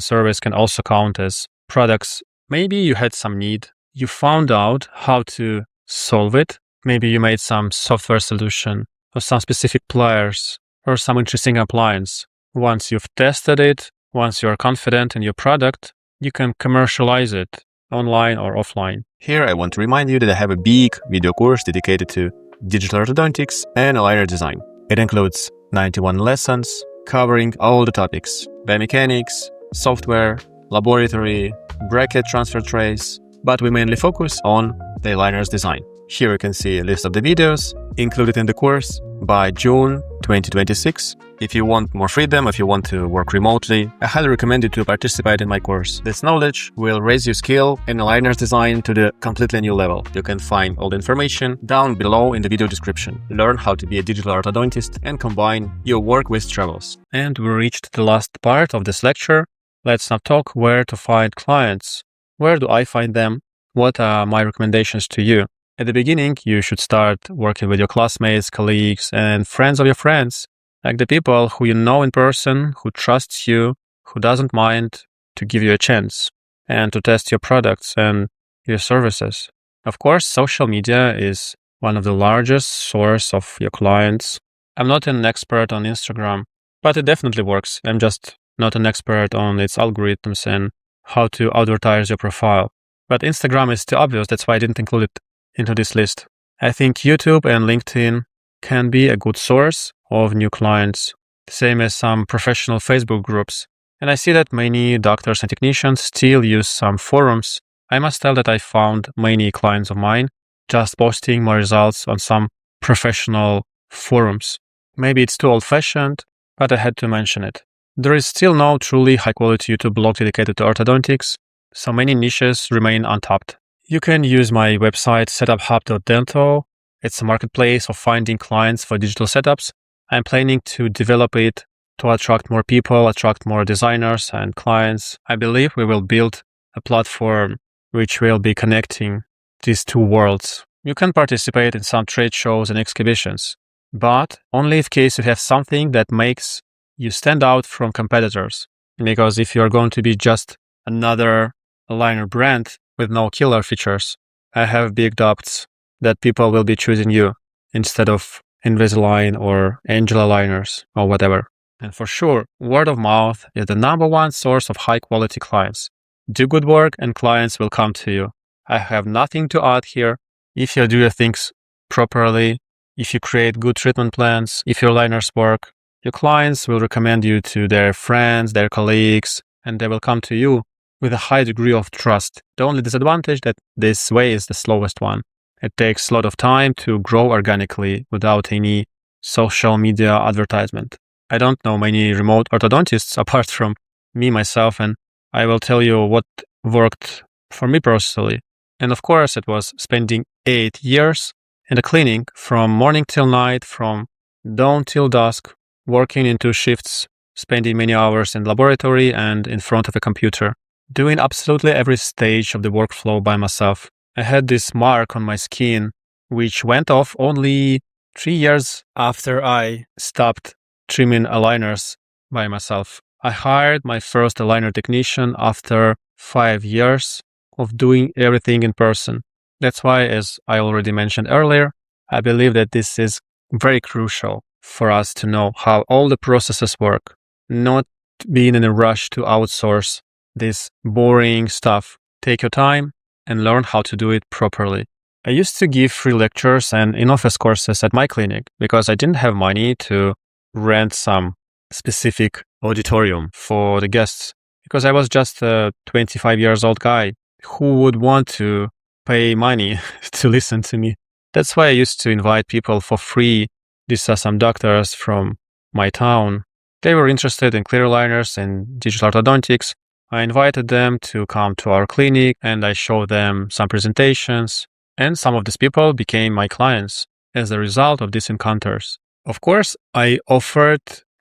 service can also count as products. Maybe you had some need, you found out how to solve it. Maybe you made some software solution or some specific pliers or some interesting appliance. Once you've tested it, once you're confident in your product, you can commercialize it online or offline. Here I want to remind you that I have a big video course dedicated to digital orthodontics and aligner design. It includes 91 lessons covering all the topics: biomechanics, software, laboratory, bracket transfer trays, but we mainly focus on the aligners design. Here you can see a list of the videos included in the course by June 2026. If you want more freedom, if you want to work remotely, I highly recommend you to participate in my course. This knowledge will raise your skill in aligners design to the completely new level. You can find all the information down below in the video description. Learn how to be a digital orthodontist and combine your work with travels. And we reached the last part of this lecture. Let's now talk where to find clients. Where do I find them? What are my recommendations to you? At the beginning, you should start working with your classmates, colleagues, and friends of your friends, like the people who you know in person, who trusts you, who doesn't mind to give you a chance and to test your products and your services. Of course, social media is one of the largest source of your clients. I'm not an expert on Instagram, but it definitely works. I'm just not an expert on its algorithms and how to advertise your profile. But Instagram is too obvious, that's why I didn't include it into this list. I think YouTube and LinkedIn can be a good source of new clients, same as some professional Facebook groups. And I see that many doctors and technicians still use some forums. I must tell that I found many clients of mine just posting my results on some professional forums. Maybe it's too old-fashioned, but I had to mention it. There is still no truly high-quality YouTube blog dedicated to orthodontics, so many niches remain untapped. You can use my website setuphub.dental. It's a marketplace for finding clients for digital setups. I'm planning to develop it to attract more people, attract more designers and clients. I believe we will build a platform which will be connecting these two worlds. You can participate in some trade shows and exhibitions, but only in case you have something that makes you stand out from competitors. Because if you're going to be just another aligner brand with no killer features, I have big doubts that people will be choosing you instead of Invisalign or Angel aligners or whatever. And for sure, word of mouth is the number one source of high quality clients. do good work and clients will come to you. I have nothing to add here. If you do your things properly, if you create good treatment plans, if your aligners work, your clients will recommend you to their friends, their colleagues, and they will come to you with a high degree of trust. The only disadvantage that this way is the slowest one. It takes a lot of time to grow organically without any social media advertisement. I don't know many remote orthodontists apart from me, myself, and I will tell you what worked for me personally. And of course, it was spending 8 years in the clinic from morning till night, from dawn till dusk, working in 2 shifts, spending many hours in laboratory and in front of a computer, doing absolutely every stage of the workflow by myself. I had this mark on my skin, which went off only 3 years after I stopped trimming aligners by myself. I hired my first aligner technician after 5 years of doing everything in person. That's why, as I already mentioned earlier, I believe that this is very crucial for us to know how all the processes work, not being in a rush to outsource this boring stuff. Take your time and learn how to do it properly. I used to give free lectures and in-office courses at my clinic because I didn't have money to rent some specific auditorium for the guests, because I was just a 25 years old guy who would want to pay money to listen to me. That's why I used to invite people for free. These are some doctors from my town. They were interested in clear aligners and digital orthodontics. I invited them to come to our clinic and I showed them some presentations, and some of these people became my clients as a result of these encounters. Of course, I offered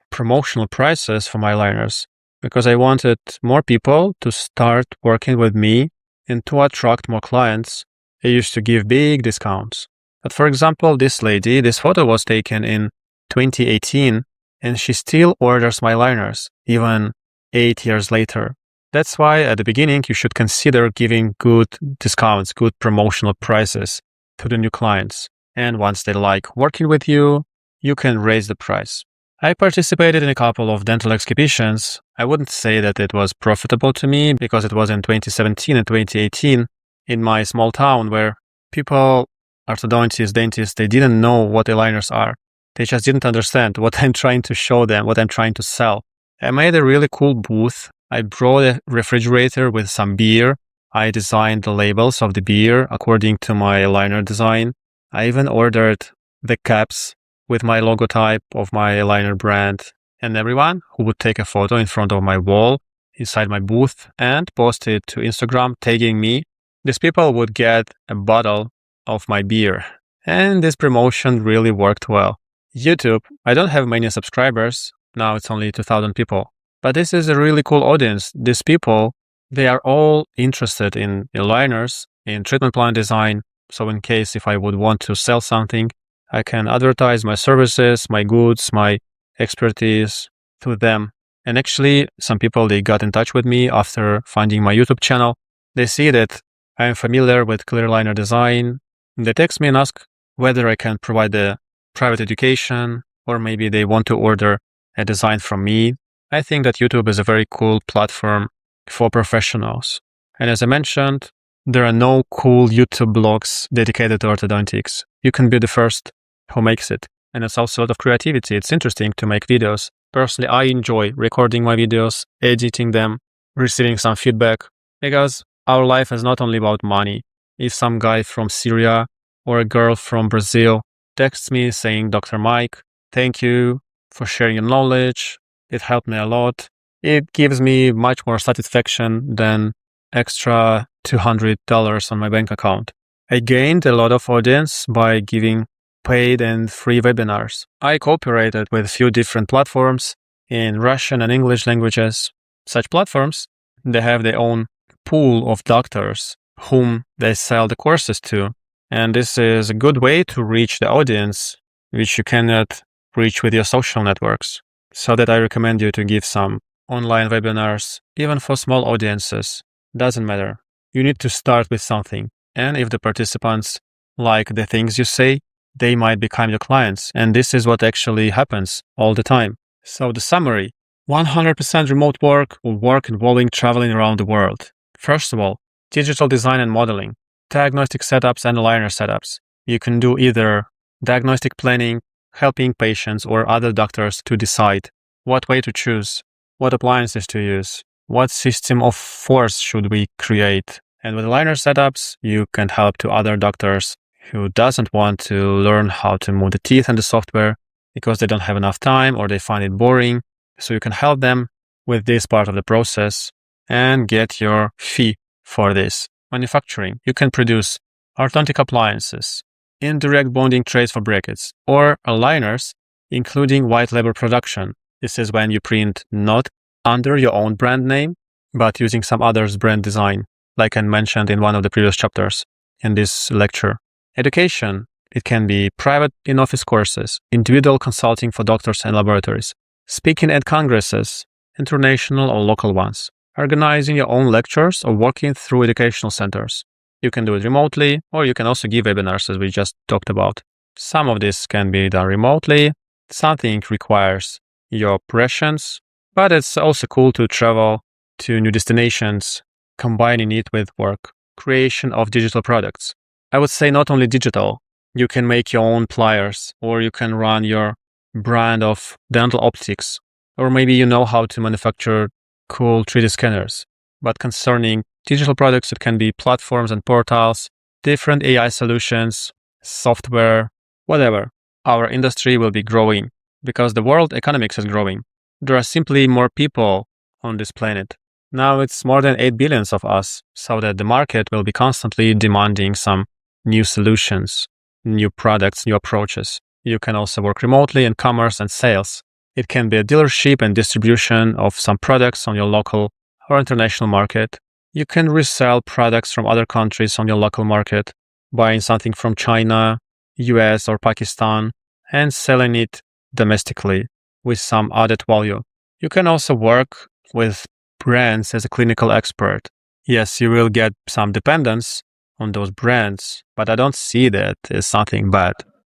promotional prices for my aligners because I wanted more people to start working with me and to attract more clients. I used to give big discounts. But for example, this lady, this photo was taken in 2018 and she still orders my aligners even 8 years later. That's why at the beginning you should consider giving good discounts, good promotional prices to the new clients. And once they like working with you, you can raise the price. I participated in a couple of dental exhibitions. I wouldn't say that it was profitable to me because it was in 2017 and 2018 in my small town where people, orthodontists, dentists, they didn't know what aligners are. They just didn't understand what I'm trying to show them, what I'm trying to sell. I made a really cool booth. I brought a refrigerator with some beer. I designed the labels of the beer according to my aligner design. I even ordered the caps with my logotype of my aligner brand. And everyone who would take a photo in front of my wall inside my booth and post it to Instagram tagging me, these people would get a bottle of my beer. And this promotion really worked well. YouTube, I don't have many subscribers. Now it's only 2,000 people. But this is a really cool audience. These people, they are all interested in aligners, in treatment plan design. So in case if I would want to sell something, I can advertise my services, my goods, my expertise to them. And actually, some people, they got in touch with me after finding my YouTube channel. They see that I am familiar with clear aligner design. They text me and ask whether I can provide the private education, or maybe they want to order a design from me. I think that YouTube is a very cool platform for professionals. And as I mentioned, there are no cool YouTube blogs dedicated to orthodontics. You can be the first who makes it. And it's also a lot of creativity. It's interesting to make videos. Personally, I enjoy recording my videos, editing them, receiving some feedback, because our life is not only about money. If some guy from Syria or a girl from Brazil texts me saying, Dr. Mike, thank you for sharing your knowledge. It helped me a lot. It gives me much more satisfaction than extra $200 on my bank account. I gained a lot of audience by giving paid and free webinars. I cooperated with a few different platforms in Russian and English languages. Such platforms, they have their own pool of doctors whom they sell the courses to. And this is a good way to reach the audience, which you cannot reach with your social networks. So that I recommend you to give some online webinars, even for small audiences. Doesn't matter. You need to start with something. And if the participants like the things you say, they might become your clients. And this is what actually happens all the time. So the summary, 100% remote work or work involving traveling around the world. First of all, digital design and modeling, diagnostic setups and aligner setups. You can do either diagnostic planning, helping patients or other doctors to decide what way to choose, what appliances to use, what system of force should we create. And with aligner setups, you can help to other doctors who doesn't want to learn how to move the teeth and the software because they don't have enough time or they find it boring. So you can help them with this part of the process and get your fee for this. Manufacturing, you can produce orthodontic appliances, indirect bonding trays for brackets, or aligners, including white label production. This is when you print not under your own brand name, but using some other's brand design, like I mentioned in one of the previous chapters in this lecture. Education, it can be private in-office courses, individual consulting for doctors and laboratories, speaking at congresses, international or local ones, organizing your own lectures or working through educational centers. You can do it remotely, or you can also give webinars, as we just talked about. Some of this can be done remotely. Something requires your presence, but it's also cool to travel to new destinations, combining it with work. Creation of digital products. I would say not only digital, you can make your own pliers, or you can run your brand of dental optics, or maybe you know how to manufacture cool 3D scanners. But concerning digital products, it can be platforms and portals, different AI solutions, software, whatever. Our industry will be growing because the world economics is growing. There are simply more people on this planet. Now it's more than 8 billion of us, so that the market will be constantly demanding some new solutions, new products, new approaches. You can also work remotely in commerce and sales. It can be a dealership and distribution of some products on your local or international market. You can resell products from other countries on your local market, buying something from China, US, or Pakistan, and selling it domestically with some added value. You can also work with brands as a clinical expert. Yes, you will get some dependence on those brands, but I don't see that as something bad.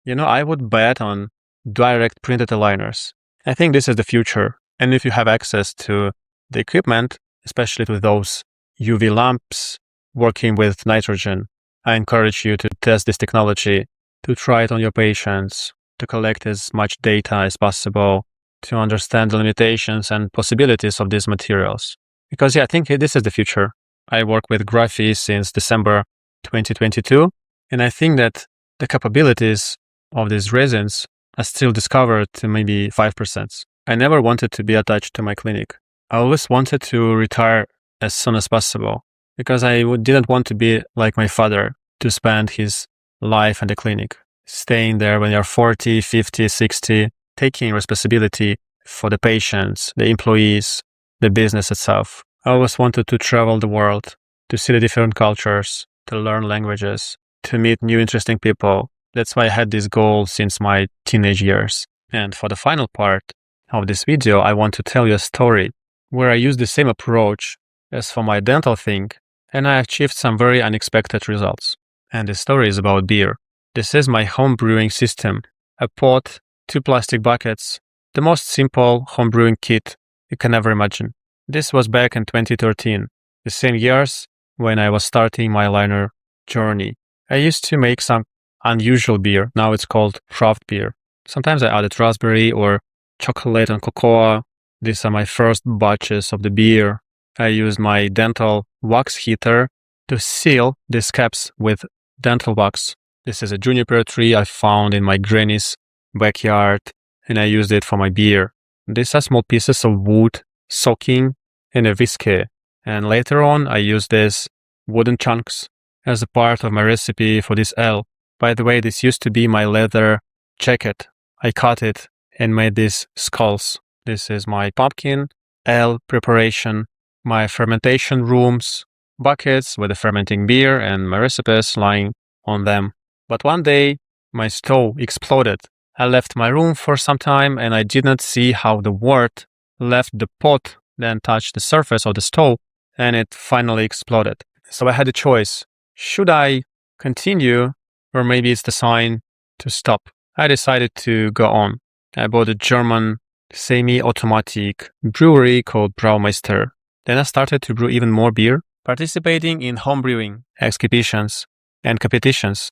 I would bet on direct printed aligners. I think this is the future. And if you have access to the equipment, especially with those UV lamps working with nitrogen, I encourage you to test this technology, to try it on your patients, to collect as much data as possible, to understand the limitations and possibilities of these materials. Because I think this is the future. I work with Graphy since December 2022, and I think that the capabilities of these resins are still discovered to maybe 5%. I never wanted to be attached to my clinic. I always wanted to retire as soon as possible because I didn't want to be like my father, to spend his life in the clinic, staying there when you're 40, 50, 60, taking responsibility for the patients, the employees, the business itself. I always wanted to travel the world, to see the different cultures, to learn languages, to meet new interesting people. That's why I had this goal since my teenage years. And for the final part of this video, I want to tell you a story where I used the same approach as for my dental thing, and I achieved some very unexpected results. And the story is about beer. This is my home brewing system: a pot, 2 plastic buckets, the most simple home brewing kit you can ever imagine. This was back in 2013, the same years when I was starting my aligner journey. I used to make some unusual beer. Now it's called craft beer. Sometimes I added raspberry or chocolate and cocoa. These are my first batches of the beer. I used my dental wax heater to seal these caps with dental wax. This is a juniper tree I found in my granny's backyard, and I used it for my beer. These are small pieces of wood soaking in a whiskey, and later on I used these wooden chunks as a part of my recipe for this ale. By the way, this used to be my leather jacket. I cut it and made these skulls. This is my pumpkin ale preparation, my fermentation rooms, buckets with the fermenting beer and my recipes lying on them. But one day, my stove exploded. I left my room for some time and I did not see how the wort left the pot, then touched the surface of the stove, and it finally exploded. So I had a choice. Should I continue, or maybe it's the sign to stop? I decided to go on. I bought a German semi-automatic brewery called Braumeister. Then I started to brew even more beer. participating in homebrewing exhibitions and competitions.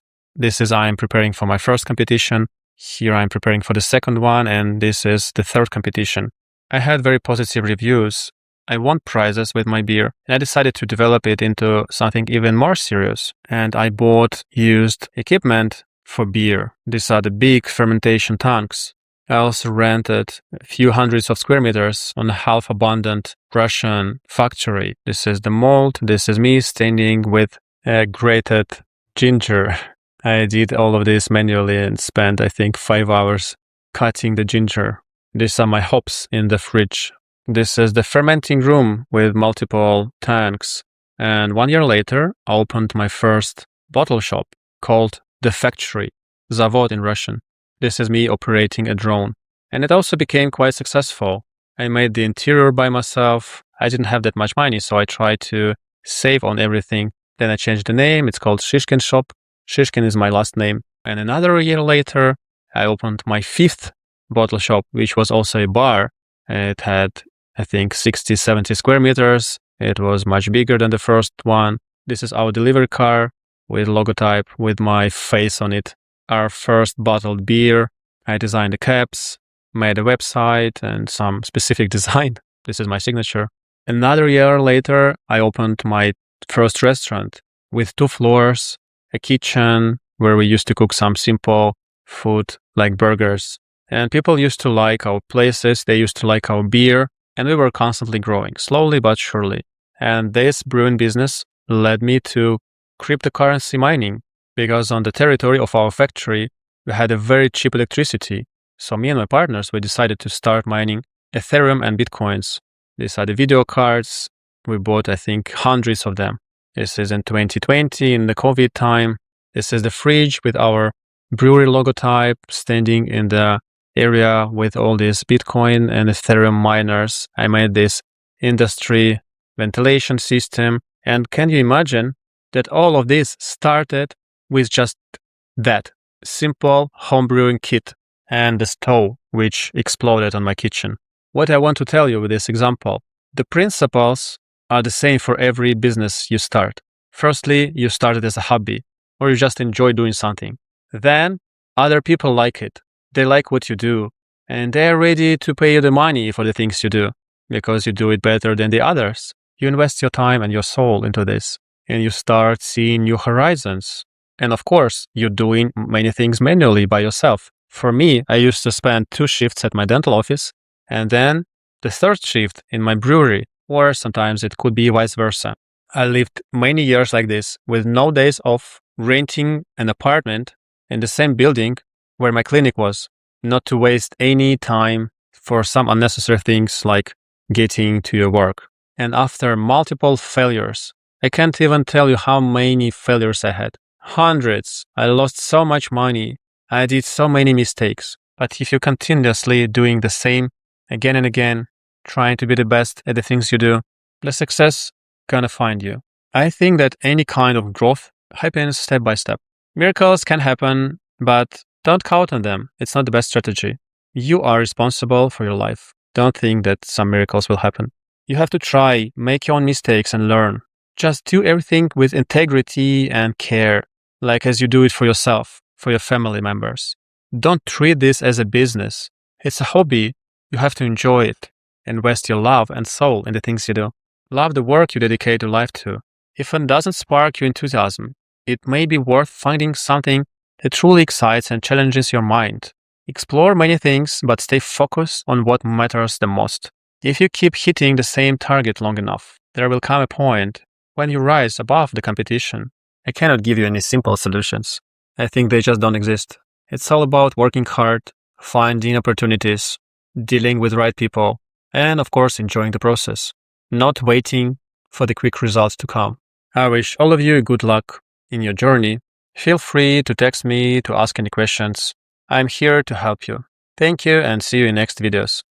I'm preparing for my first competition. Here I'm preparing for the second one, and this is the third competition. I had very positive reviews. I won prizes with my beer, and I decided to develop it into something even more serious. And I bought used equipment for beer. These are the big fermentation tanks. I also rented a few hundreds of square meters on a half-abandoned Russian factory. This is the mold. This is me standing with a grated ginger. I did all of this manually and spent, I think, 5 hours cutting the ginger. These are my hops in the fridge. This is the fermenting room with multiple tanks. And 1 year later, I opened my first bottle shop called The Factory, Zavod in Russian. This is me operating a drone. And it also became quite successful. I made the interior by myself. I didn't have that much money, so I tried to save on everything. Then I changed the name. It's called Shishkin Shop. Shishkin is my last name. And another year later, I opened my fifth bottle shop, which was also a bar. It had, I think, 60, 70 square meters. It was much bigger than the first one. This is our delivery car with logotype with my face on it. Our first bottled beer. I designed the caps, made a website and some specific design. This is my signature. Another year later, I opened my first restaurant with 2 floors, a kitchen where we used to cook some simple food like burgers. And people used to like our places. They used to like our beer. And we were constantly growing, slowly but surely. And this brewing business led me to cryptocurrency mining, because on the territory of our factory, we had a very cheap electricity. So me and my partners, we decided to start mining Ethereum and Bitcoins. These are the video cards. We bought, I think, hundreds of them. This is in 2020, in the COVID time. This is the fridge with our brewery logotype standing in the area with all these Bitcoin and Ethereum miners. I made this industry ventilation system. And can you imagine that all of this started with just that simple homebrewing kit and the stove, which exploded on my kitchen? What I want to tell you with this example, the principles are the same for every business you start. Firstly, you started as a hobby, or you just enjoy doing something. Then other people like it. They like what you do, and they are ready to pay you the money for the things you do because you do it better than the others. You invest your time and your soul into this, and you start seeing new horizons. And of course, you're doing many things manually by yourself. For me, I used to spend 2 shifts at my dental office and then the 3rd shift in my brewery, or sometimes it could be vice versa. I lived many years like this with no days off, renting an apartment in the same building where my clinic was, not to waste any time for some unnecessary things like getting to your work. And after multiple failures, I can't even tell you how many failures I had. Hundreds. I lost so much money. I did so many mistakes. But if you continuously doing the same again and again, trying to be the best at the things you do, the success gonna find you. I think that any kind of growth happens step by step. Miracles can happen, but don't count on them. It's not the best strategy. You are responsible for your life. Don't think that some miracles will happen. You have to try, make your own mistakes and learn. Just do everything with integrity and care, like as you do it for yourself, for your family members. Don't treat this as a business. It's a hobby. You have to enjoy it. Invest your love and soul in the things you do. Love the work you dedicate your life to. If it doesn't spark your enthusiasm, it may be worth finding something that truly excites and challenges your mind. Explore many things, but stay focused on what matters the most. If you keep hitting the same target long enough, there will come a point when you rise above the competition. I cannot give you any simple solutions. I think they just don't exist. It's all about working hard, finding opportunities, dealing with right people, and of course enjoying the process, not waiting for the quick results to come. I wish all of you good luck in your journey. Feel free to text me to ask any questions. I'm here to help you. Thank you and see you in next videos.